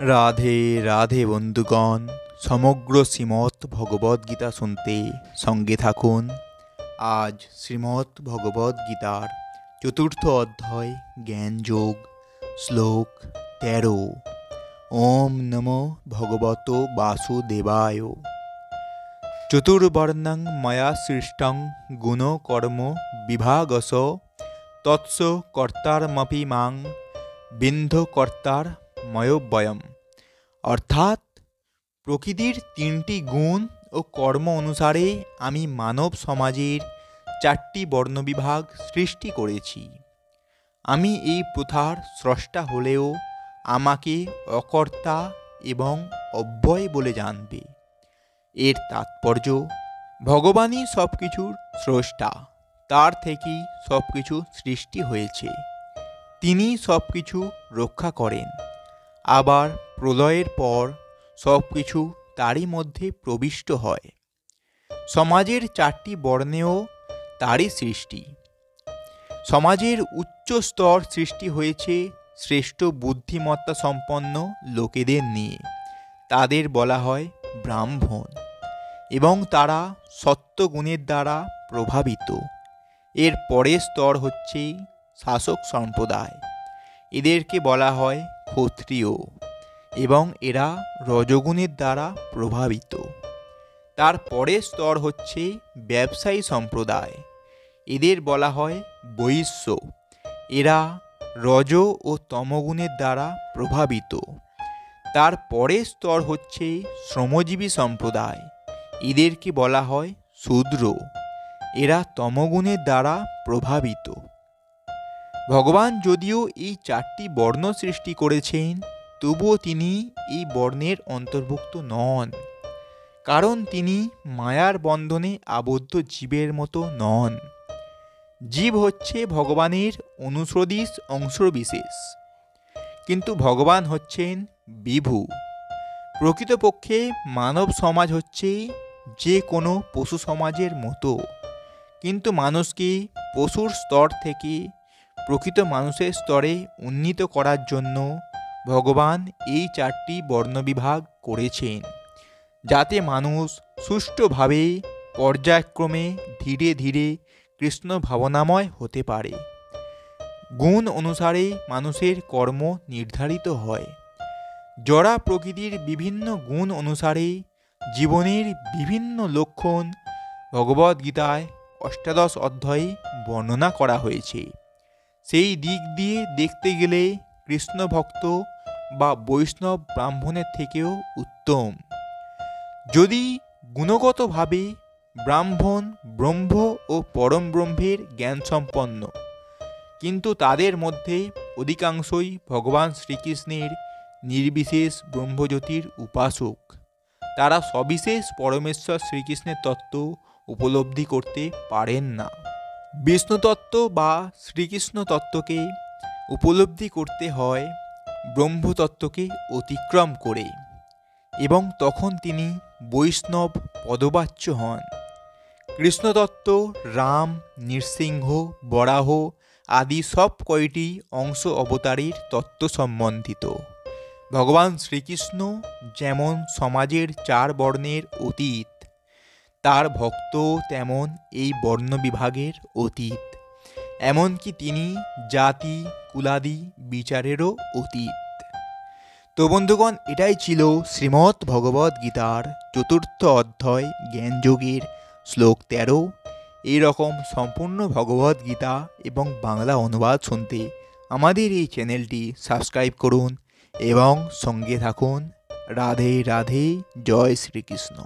রাধে রাধে বন্ধুগণ, সমগ্র শ্রীমৎ ভগবদ গীতা শুনতে সঙ্গে থাকুন। আজ শ্রীমৎ ভগবদ গীতার চতুর্থ অধ্যায় জ্ঞানযোগ, শ্লোক 13। ওম নমো ভগবত বাসুদেবায়। চতুর্বর্ণং ময়া সৃষ্টং গুণ কর্ম বিভাগস তৎস কর্তারমপি মাং বিন্ধ কর্তার ময়োবয়ম। অর্থাৎ প্রকৃতির 3টি গুণ ও কর্ম অনুসারে আমি মানব সমাজের 4টি বর্ণবিভাগ সৃষ্টি করেছি। আমি এই প্রথার স্রষ্টা হলেও আমাকে অকর্তা এবং অব্যয় বলে জানবে। এর তাৎপর্য, ভগবানই সব কিছুর স্রষ্টা, তার থেকেই সব কিছু সৃষ্টি হয়েছে, তিনি সব কিছু রক্ষা করেন। আবার প্রলয়ের পর সব কিছু তারই মধ্যে প্রবিষ্ট হয়। সমাজের 4টি বর্ণেও তারই সৃষ্টি। সমাজের উচ্চ স্তর সৃষ্টি হয়েছে শ্রেষ্ঠ বুদ্ধিমত্তা সম্পন্ন লোকেদের নিয়ে, তাদের বলা হয় ব্রাহ্মণ, এবং তারা সত্যগুণের দ্বারা প্রভাবিত। এর পরের স্তর হচ্ছে শাসক সম্প্রদায়, এদেরকে বলা হয় ক্ষত্রিয়, এবং এরা রজগুণের দ্বারা প্রভাবিত। তার পরের স্তর হচ্ছে ব্যবসায়ী সম্প্রদায়, এদের বলা হয় বৈশ্য, এরা রজ ও তমগুণের দ্বারা প্রভাবিত। তার পরের স্তর হচ্ছে শ্রমজীবী সম্প্রদায়, এদেরকে বলা হয় শূদ্র, এরা তমগুণের দ্বারা প্রভাবিত। ভগবান যদিও এই 4টি বর্ণ সৃষ্টি করেছেন, তবুও তিনি এই বর্ণের অন্তর্ভুক্ত নন, কারণ তিনি মায়ার বন্ধনে আবদ্ধ জীবের মতো নন। জীব হচ্ছে ভগবানের অনুসদৃশ অংশবিশেষ, কিন্তু ভগবান হচ্ছেন বিভু। প্রকৃতপক্ষে মানব সমাজ হচ্ছে যে কোনো পশু সমাজের মতো, কিন্তু মানুষকে পশুর স্তর থেকে প্রকৃত মানুষের স্তরে উন্নীত করার জন্য ভগবান এই 4টি বর্ণবিভাগ করেছেন, যাতে মানুষ সুষ্ঠুভাবে পর্যায়ক্রমে ধীরে ধীরে কৃষ্ণ ভাবনাময় হতে পারে। গুণ অনুসারে মানুষের কর্ম নির্ধারিত হয়। জড়া প্রকৃতির বিভিন্ন গুণ অনুসারে জীবনের বিভিন্ন লক্ষণ ভগবদ্গীতায় অষ্টাদশ অধ্যায়ে বর্ণনা করা হয়েছে। সেই দিক দিয়ে দেখতে গেলে কৃষ্ণ ভক্ত বা বৈষ্ণব ব্রাহ্মণের থেকেও উত্তম। যদি গুণগতভাবে ব্রাহ্মণ ব্রহ্ম ও পরম ব্রহ্মের জ্ঞান সম্পন্ন, কিন্তু তাদের মধ্যে অধিকাংশই ভগবান শ্রীকৃষ্ণের নির্বিশেষ ব্রহ্মজ্যোতির উপাসক। তারা সবিশেষ পরমেশ্বর শ্রীকৃষ্ণের তত্ত্ব উপলব্ধি করতে পারেন না। বিষ্ণু তত্ত্ব বা শ্রীকৃষ্ণ তত্ত্বকে উপলব্ধি করতে হয় ব্রহ্মতত্ত্বকে অতিক্রম করে, এবং তখন তিনি বৈষ্ণব পদবাচ্য হন। কৃষ্ণতত্ত্ব রাম, নৃসিংহ, বরাহ আদি সব কয়টি অংশ অবতারের তত্ত্ব সম্বন্ধিত। ভগবান শ্রীকৃষ্ণ যেমন সমাজের 4 বর্ণের অতীত, তার ভক্ত তেমন এই বর্ণবিভাগের অতীত, এমনকি তিনি জাতি কুলাদি বিচারেরও অতীত। তো বন্ধুগণ, এটাই ছিল শ্রীমৎ ভগবদ গীতার চতুর্থ অধ্যায় জ্ঞানযোগের শ্লোক 13। এইরকম সম্পূর্ণ ভগবদ গীতা এবং বাংলা অনুবাদ শুনতে আমাদের এই চ্যানেলটি সাবস্ক্রাইব করুন এবং সঙ্গে থাকুন। রাধে রাধে, জয় শ্রীকৃষ্ণ।